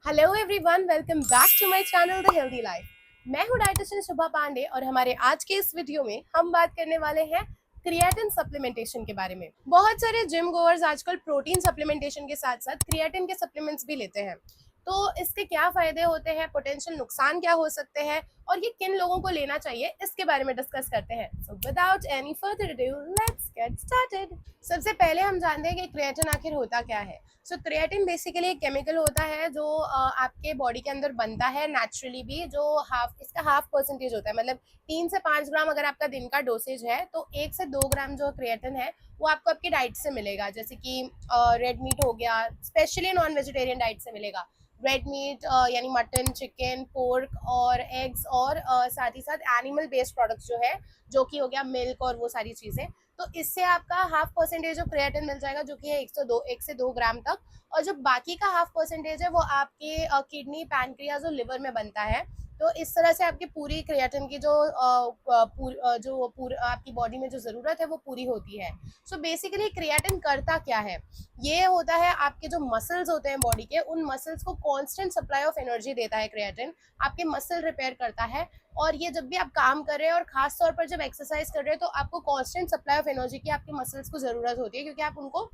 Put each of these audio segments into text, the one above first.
Hello everyone, welcome back to my channel the healthy life. मैं हूं dietitian शुभा पांडे और हमारे आज के इस वीडियो में हम बात करने वाले हैं क्रिएटिन सप्लीमेंटेशन के बारे में। बहुत सारे जिम गोअर्स आजकल प्रोटीन सप्लीमेंटेशन के साथ साथ क्रिएटिन के सप्लीमेंट्स भी लेते हैं। तो इसके क्या फायदे होते हैं, पोटेंशियल नुकसान क्या हो सकते हैं और ये किन लोगों को लेना चाहिए, इसके बारे में डिस्कस करते हैं। So without any further ado, let's get started. सबसे पहले हम जानते हैं कि क्रिएटिन आखिर होता क्या है। सो क्रिएटिन बेसिकली एक केमिकल होता है जो आपके बॉडी के अंदर बनता है नेचुरली भी, जो इसका हाफ परसेंटेज होता है। मतलब 3 से 5 ग्राम अगर आपका दिन का डोसेज है तो 1 से 2 ग्राम जो क्रिएटिन है वो आपको आपकी डाइट से मिलेगा। जैसे कि रेड मीट हो गया, स्पेशली नॉन वेजिटेरियन डाइट से मिलेगा। रेड मीट यानी मटन, चिकन, पोर्क और एग्स और साथ ही साथ एनिमल बेस्ड प्रोडक्ट्स जो है, जो कि हो गया मिल्क और वो सारी चीज़ें। तो इससे आपका हाफ परसेंटेज ऑफ क्रिएटिन मिल जाएगा, जो कि है 1 से 2 ग्राम तक। और जो बाकी का हाफ परसेंटेज है वो आपके किडनी, पैनक्रियाज और लिवर में बनता है। तो इस तरह से आपकी पूरी क्रिएटिन की जो आपकी बॉडी में जो ज़रूरत है वो पूरी होती है। सो बेसिकली क्रिएटिन करता क्या है, ये होता है आपके जो मसल्स होते हैं बॉडी के, उन मसल्स को कांस्टेंट सप्लाई ऑफ एनर्जी देता है क्रिएटिन। आपके मसल रिपेयर करता है। और ये जब भी आप काम कर रहे हैं और खास तौर पर जब एक्सरसाइज कर रहे हैं तो आपको कांस्टेंट सप्लाई ऑफ एनर्जी की आपके मसल्स को ज़रूरत होती है, क्योंकि आप उनको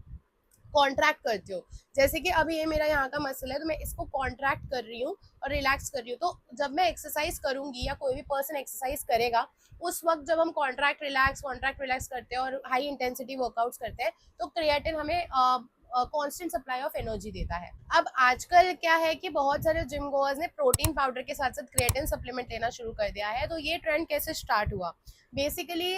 कॉन्ट्रैक्ट करते हो। जैसे कि अभी ये मेरा यहाँ का मसल है तो मैं इसको कॉन्ट्रैक्ट कर रही हूँ और रिलैक्स कर रही हूँ। तो जब मैं एक्सरसाइज करूंगी या कोई भी पर्सन एक्सरसाइज करेगा, उस वक्त जब हम कॉन्ट्रैक्ट रिलैक्स करते हैं और हाई इंटेंसिटी वर्कआउट्स करते हैं तो क्रिएटिन हमें कांस्टेंट सप्लाई ऑफ एनर्जी देता है। अब आजकल क्या है कि बहुत सारे जिम गोअर्स ने प्रोटीन पाउडर के साथ साथ क्रिएटिन सप्लीमेंट लेना शुरू कर दिया है। तो ये ट्रेंड कैसे स्टार्ट हुआ? बेसिकली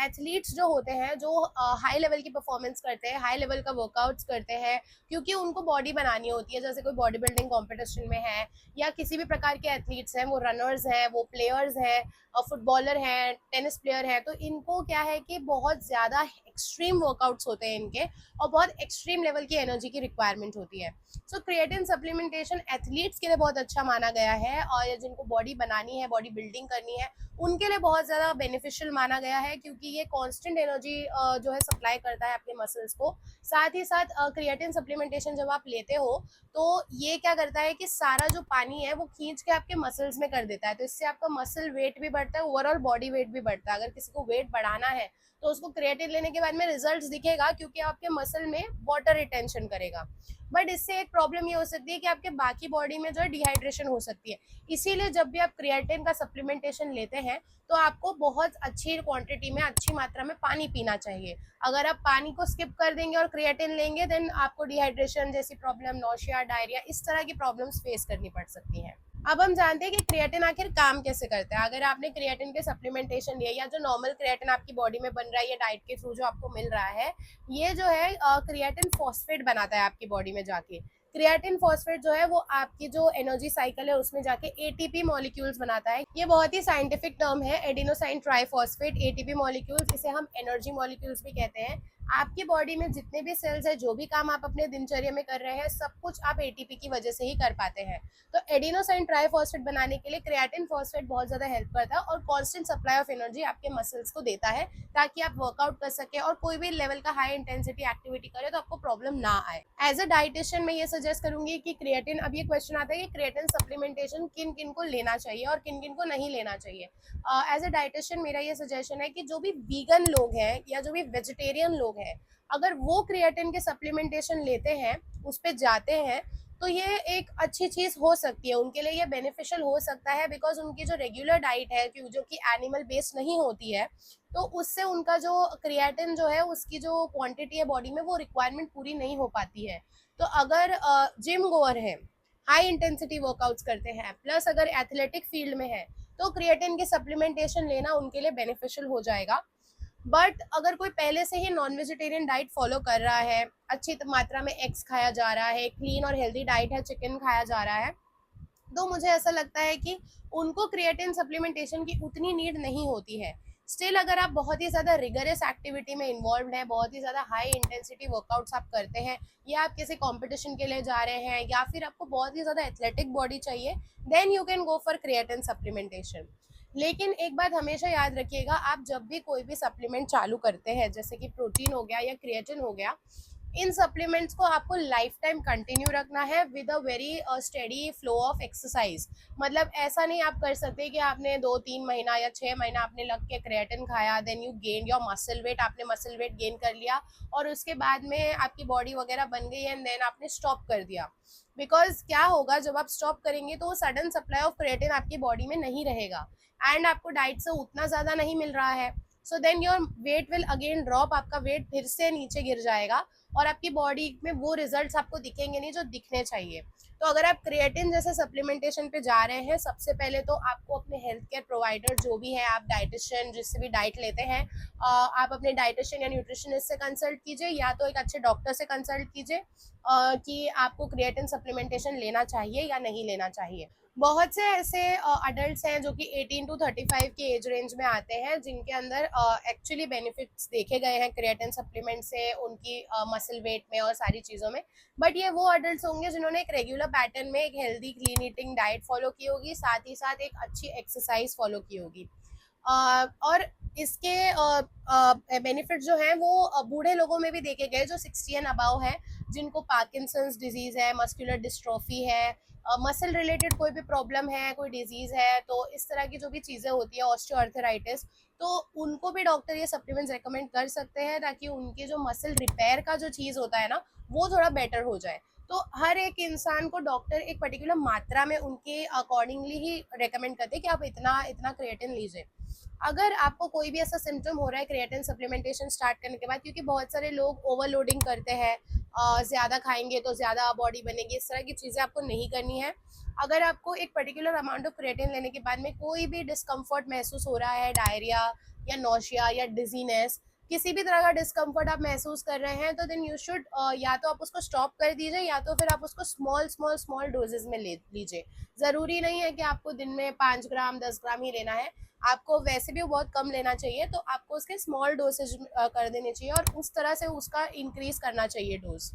एथलीट्स जो होते हैं, जो हाई लेवल की परफॉर्मेंस करते हैं, हाई लेवल का वर्कआउट्स करते हैं, क्योंकि उनको बॉडी बनानी होती है। जैसे कोई बॉडी बिल्डिंग कॉम्पिटिशन में है या किसी भी प्रकार के एथलीट्स हैं, वो रनर्स हैं, वो प्लेयर्स हैं, फुटबॉलर हैं, टेनिस प्लेयर हैं, तो इनको क्या है कि बहुत ज़्यादा एक्सट्रीम वर्कआउट्स होते हैं इनके, और बहुत एक्सट्रीम लेवल की एनर्जी की रिक्वायरमेंट होती है। सो क्रिएटिन सप्लीमेंटेशन एथलीट्स के लिए बहुत अच्छा माना गया है, और जिनको बॉडी बनानी है, बॉडी बिल्डिंग करनी है, उनके लिए बहुत ज़्यादा बेनिफिशियल माना गया है, क्योंकि ये कांस्टेंट एनर्जी जो है सप्लाई करता है आपके मसल्स को। साथ ही साथ क्रिएटिन सप्लीमेंटेशन जब आप लेते हो तो ये क्या करता है कि सारा जो पानी है वो खींच के आपके मसल्स में कर देता है। तो इससे आपका मसल वेट भी बढ़ता है, ओवरऑल बॉडी वेट भी बढ़ता है। अगर किसी को वेट बढ़ाना है तो उसको क्रिएटिन लेने के बाद में रिजल्ट्स दिखेगा, क्योंकि आपके मसल में वाटर रिटेंशन करेगा। बट इससे एक प्रॉब्लम ये हो सकती है कि आपके बाकी बॉडी में जो है डिहाइड्रेशन हो सकती है। इसीलिए जब भी आप क्रिएटिन का सप्लीमेंटेशन लेते हैं तो आपको बहुत अच्छी क्वांटिटी में, अच्छी मात्रा में पानी पीना चाहिए। अगर आप पानी को स्किप कर देंगे और क्रिएटिन लेंगे, देन आपको डिहाइड्रेशन जैसी प्रॉब्लम, नौशिया, डायरिया, इस तरह की प्रॉब्लम्स फेस करनी पड़ सकती हैं। अब हम जानते हैं कि क्रिएटिन आखिर काम कैसे करता है। अगर आपने क्रिएटिन के सप्लीमेंटेशन लिया या जो नॉर्मल क्रिएटिन आपकी बॉडी में बन रहा है या डाइट के थ्रू जो आपको मिल रहा है, ये जो है क्रिएटिन फॉस्फेट बनाता है आपकी बॉडी में जाके। क्रिएटिन फॉस्फेट जो है वो आपकी जो एनर्जी साइकिल है उसमें जाके एटीपी मॉलिक्यूल्स बनाता है। ये बहुत ही साइंटिफिक टर्म है, एडिनोसाइन ट्राइफॉस्फेट एटीपी मॉलिक्यूल्स। इसे हम एनर्जी मॉलिक्यूल्स भी कहते हैं। आपकी बॉडी में जितने भी सेल्स है, जो भी काम आप अपने दिनचर्या में कर रहे हैं, सब कुछ आप एटीपी की वजह से ही कर पाते हैं। तो एडिनोसाइन ट्राइफॉस्फेट बनाने के लिए क्रिएटिन फॉस्फेट बहुत ज़्यादा हेल्प करता है और कांस्टेंट सप्लाई ऑफ एनर्जी आपके मसल्स को देता है, ताकि आप वर्कआउट कर सके और कोई भी लेवल का हाई इंटेंसिटी एक्टिविटी करे तो आपको प्रॉब्लम ना आए। एज अ डाइटिशियन मैं ये सजेस्ट करूंगी कि क्रिएटिन, अब ये क्वेश्चन आता है कि क्रिएटिन सप्लीमेंटेशन किन किन को लेना चाहिए और किन किन को नहीं लेना चाहिए। एज अ डाइटिशियन मेरा ये सजेशन है कि जो भी वीगन लोग हैं या जो भी वेजिटेरियन लोग हैं, अगर वो क्रिएटिन के सप्लीमेंटेशन लेते हैं, उस पर जाते हैं, तो ये एक अच्छी चीज़ हो सकती है उनके लिए, ये बेनिफिशियल हो सकता है। बिकॉज उनकी जो रेगुलर डाइट है, जो कि एनिमल बेस्ड नहीं होती है, तो उससे उनका जो क्रिएटिन जो है उसकी जो क्वांटिटी है बॉडी में, वो रिक्वायरमेंट पूरी नहीं हो पाती है। तो अगर जिम गोअर है, हाई इंटेंसिटी वर्कआउट्स करते हैं, प्लस अगर एथलेटिक फील्ड में है, तो क्रिएटिन की सप्लीमेंटेशन लेना उनके लिए बेनिफिशियल हो जाएगा। बट अगर कोई पहले से ही नॉन वेजिटेरियन डाइट फॉलो कर रहा है, अच्छी मात्रा में एग्स खाया जा रहा है, क्लीन और हेल्दी डाइट है, चिकन खाया जा रहा है, तो मुझे ऐसा लगता है कि उनको क्रिएटिन सप्लीमेंटेशन की उतनी नीड नहीं होती है। स्टिल अगर आप बहुत ही ज़्यादा रिगरस एक्टिविटी में इन्वॉल्व हैं, बहुत ही ज़्यादा हाई इंटेंसिटी वर्कआउट्स आप करते हैं, या आप किसी कंपटीशन के लिए जा रहे हैं, या फिर आपको बहुत ही ज़्यादा एथलेटिक बॉडी चाहिए, then you can go for creatine supplementation. लेकिन एक बात हमेशा याद रखिएगा, आप जब भी कोई भी सप्लीमेंट चालू करते हैं, जैसे कि प्रोटीन हो गया या क्रिएटिन हो गया, इन सप्लीमेंट्स को आपको लाइफ टाइम कंटिन्यू रखना है with a very steady flow of exercise. मतलब ऐसा नहीं आप कर सकते कि आपने 2-3 महीना या 6 महीना आपने लग के क्रिएटिन खाया, then you gain your muscle weight, आपने मसल वेट गेन कर लिया और उसके बाद में आपकी बॉडी वगैरह बन गई एंड देन आपने स्टॉप कर दिया। बिकॉज क्या होगा, जब आप स्टॉप करेंगे तो सडन सप्लाई ऑफ क्रिएटिन आपकी बॉडी में नहीं रहेगा एंड आपको डाइट से उतना ज़्यादा नहीं मिल रहा है। So then your weight will again drop, आपका वेट फिर से नीचे गिर जाएगा और आपकी बॉडी में वो रिजल्ट्स आपको दिखेंगे नहीं जो दिखने चाहिए। तो अगर आप क्रिएटिन जैसे सप्लीमेंटेशन पे जा रहे हैं, सबसे पहले तो आपको अपने हेल्थ केयर प्रोवाइडर जो भी है, आप डाइटिशियन जिससे भी डाइट लेते हैं, आप अपने डाइटिशियन या न्यूट्रिशनिस्ट से कंसल्ट कीजिए या तो एक अच्छे डॉक्टर से कंसल्ट कीजिए कि आपको क्रिएटिन सप्लीमेंटेशन लेना चाहिए या नहीं लेना चाहिए। बहुत से ऐसे अडल्ट्स हैं जो कि 18 टू 35 की एज रेंज में आते हैं जिनके अंदर एक्चुअली बेनिफिट्स देखे गए हैं क्रिएटिन सप्लीमेंट से, उनकी मसल वेट में और सारी चीज़ों में। बट ये वो अडल्ट्स होंगे जिन्होंने एक रेगुलर पैटर्न में एक healthy clean eating diet follow की होगी, साथ ही साथ एक अच्छी एक्सरसाइज फॉलो की होगी। और इसके बेनिफिट जो हैं वो बूढ़े लोगों में भी देखे गए जो 60 एंड अबाव है, जिनको पार्किंसंस डिजीज़ है, मस्कुलर डिस्ट्रॉफी है, मसल रिलेटेड कोई भी प्रॉब्लम है, कोई डिजीज़ है, तो इस तरह की जो भी चीज़ें होती है, ऑस्टियोआर्थराइटिस, तो उनको भी डॉक्टर ये सप्लीमेंट्स रेकमेंड कर सकते हैं ताकि उनकी जो मसल रिपेयर का जो चीज़ होता है ना, वो थोड़ा बेटर हो जाए। तो हर एक इंसान को डॉक्टर एक पर्टिकुलर मात्रा में उनके अकॉर्डिंगली ही रेकमेंड करते हैं कि आप इतना इतना क्रिएटिन लीजिए। अगर आपको कोई भी ऐसा सिम्टम हो रहा है क्रिएटिन सप्लीमेंटेशन स्टार्ट करने के बाद, क्योंकि बहुत सारे लोग ओवरलोडिंग करते हैं, ज़्यादा खाएंगे तो ज़्यादा बॉडी बनेगी, इस तरह की चीज़ें आपको नहीं करनी है। अगर आपको एक पर्टिकुलर अमाउंट ऑफ क्रिएटिन लेने के बाद में कोई भी डिस्कम्फर्ट महसूस हो रहा है, डायरिया या नौशिया या डिजीनेस, किसी भी तरह का डिस्कम्फर्ट आप महसूस कर रहे हैं, तो देन यू शुड या तो आप उसको स्टॉप कर दीजिए या तो फिर आप उसको स्मॉल स्मॉल स्मॉल डोजेज में ले लीजिए। ज़रूरी नहीं है कि आपको दिन में 5 ग्राम 10 ग्राम ही लेना है, आपको वैसे भी वो बहुत कम लेना चाहिए, तो आपको उसके स्मॉल डोसेज कर देने चाहिए और उस तरह से उसका इंक्रीज करना चाहिए dose.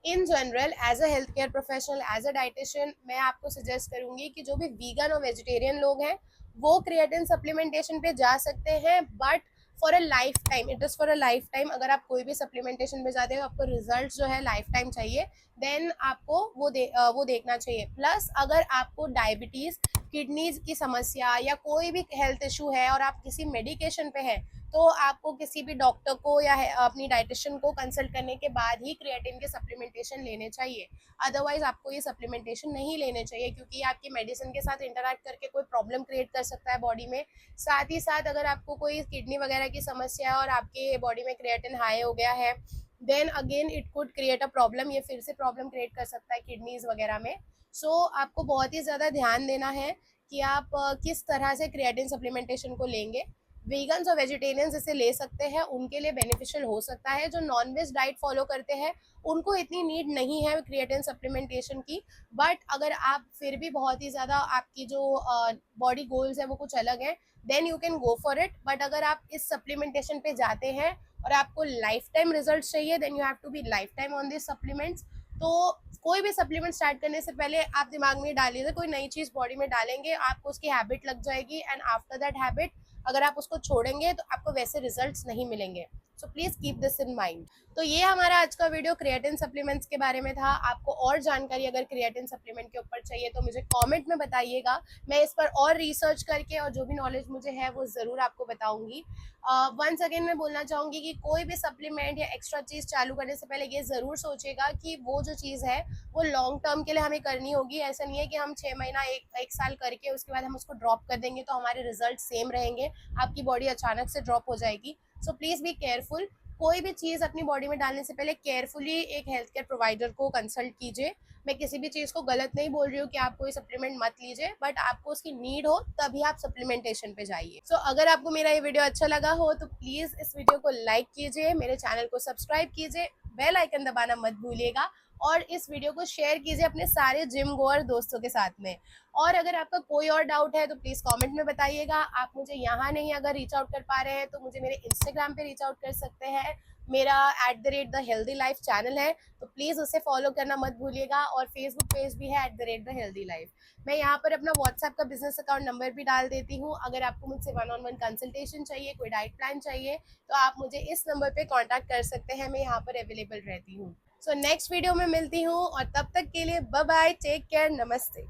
In general as a health care professional, as a dietitian, मैं आपको सजेस्ट करूंगी कि जो भी वीगन और वेजिटेरियन लोग हैं वो क्रिएटिन सप्लीमेंटेशन पे जा सकते हैं, but for a life time, it is for a life time. अगर आप कोई भी सप्लीमेंटेशन पे जाते हो, आपको रिजल्ट जो है लाइफ टाइम चाहिए, देन आपको वो देखना चाहिए। प्लस अगर आपको डायबिटीज़, किडनीज की समस्या या कोई भी हेल्थ इशू है और आप किसी मेडिकेशन पे हैं, तो आपको किसी भी डॉक्टर को या अपनी डाइटिशियन को कंसल्ट करने के बाद ही क्रिएटिन के सप्लीमेंटेशन लेने चाहिए। अदरवाइज आपको ये सप्लीमेंटेशन नहीं लेने चाहिए, क्योंकि ये आपकी मेडिसिन के साथ इंटरैक्ट करके कोई प्रॉब्लम क्रिएट कर सकता है बॉडी में। साथ ही साथ अगर आपको कोई किडनी वगैरह की समस्या है और आपके बॉडी में क्रिएटिन हाई हो गया है, then again it could create a problem, ये फिर से प्रॉब्लम क्रिएट कर सकता है किडनीज वगैरह में। सो आपको बहुत ही ज़्यादा ध्यान देना है कि आप किस तरह से क्रिएटिन सप्लीमेंटेशन को लेंगे। वीगन्स और वेजिटेरियंस इसे ले सकते हैं, उनके लिए बेनिफिशियल हो सकता है। जो नॉन वेज डाइट फॉलो करते हैं उनको इतनी नीड नहीं है क्रिएटिन सप्लीमेंटेशन की, बट अगर आप फिर भी बहुत ही ज़्यादा, आपकी जो बॉडी गोल्स है वो कुछ अलग है, then you can go for it. But अगर आप इस सप्लीमेंटेशन पे जाते हैं और आपको लाइफ टाइम रिजल्ट चाहिए, then you have to be life time on this supplements. तो कोई भी सप्लीमेंट स्टार्ट करने से पहले आप दिमाग में डालिए, कोई नई चीज़ बॉडी में डालेंगे आपको उसकी हैबिट लग जाएगी, एंड आफ्टर दैट हैबिट अगर आप उसको छोड़ेंगे तो आपको वैसे रिजल्ट्स नहीं मिलेंगे। So please keep this in mind. तो ये हमारा आज का वीडियो क्रिएटिन सप्लीमेंट्स के बारे में था। आपको और जानकारी अगर क्रिएटिन सप्लीमेंट के ऊपर चाहिए तो मुझे कमेंट में बताइएगा, मैं इस पर और रिसर्च करके और जो भी नॉलेज मुझे है वो ज़रूर आपको बताऊंगी। वंस अगेन मैं बोलना चाहूँगी कि कोई भी सप्लीमेंट या एक्स्ट्रा चीज़ चालू करने से पहले ये ज़रूर सोचेगा कि वो जो चीज़ है वो लॉन्ग टर्म के लिए हमें करनी होगी। ऐसा नहीं है कि हम 6 महीना एक साल करके उसके बाद हम उसको ड्रॉप कर देंगे तो हमारे रिजल्ट सेम रहेंगे, आपकी बॉडी अचानक से ड्रॉप हो जाएगी। So please be careful. कोई भी चीज़ अपनी बॉडी में डालने से पहले केयरफुली एक हेल्थ केयर प्रोवाइडर को कंसल्ट कीजिए। मैं किसी भी चीज़ को गलत नहीं बोल रही हूँ कि आप कोई सप्लीमेंट मत लीजिए, बट आपको उसकी नीड हो तभी आप सप्लीमेंटेशन पे जाइए। सो अगर आपको मेरा ये वीडियो अच्छा लगा हो तो प्लीज़ इस वीडियो को लाइक कीजिए, मेरे चैनल को सब्सक्राइब कीजिए, बेल आइकन दबाना मत भूलिएगा और इस वीडियो को शेयर कीजिए अपने सारे जिम गोअर दोस्तों के साथ में। और अगर आपका कोई और डाउट है तो प्लीज़ कमेंट में बताइएगा। आप मुझे यहाँ नहीं अगर रीच आउट कर पा रहे हैं तो मुझे मेरे इंस्टाग्राम पे रीच आउट कर सकते हैं, मेरा @the चैनल है, तो प्लीज़ उसे फॉलो करना मत भूलिएगा। और फेसबुक पेज भी है @the मैं यहाँ पर अपना व्हाट्सएप का बिजनेस अकाउंट नंबर भी डाल देती हूँ। अगर आपको मुझसे 1-on-1 कंसल्टेशन चाहिए, कोई डाइट प्लान चाहिए, तो आप मुझे इस नंबर पे कांटेक्ट कर सकते हैं। मैं यहाँ पर अवेलेबल रहती हूँ। सो नेक्स्ट वीडियो में मिलती हूँ, और तब तक के लिए बाय बाय, टेक केयर, नमस्ते।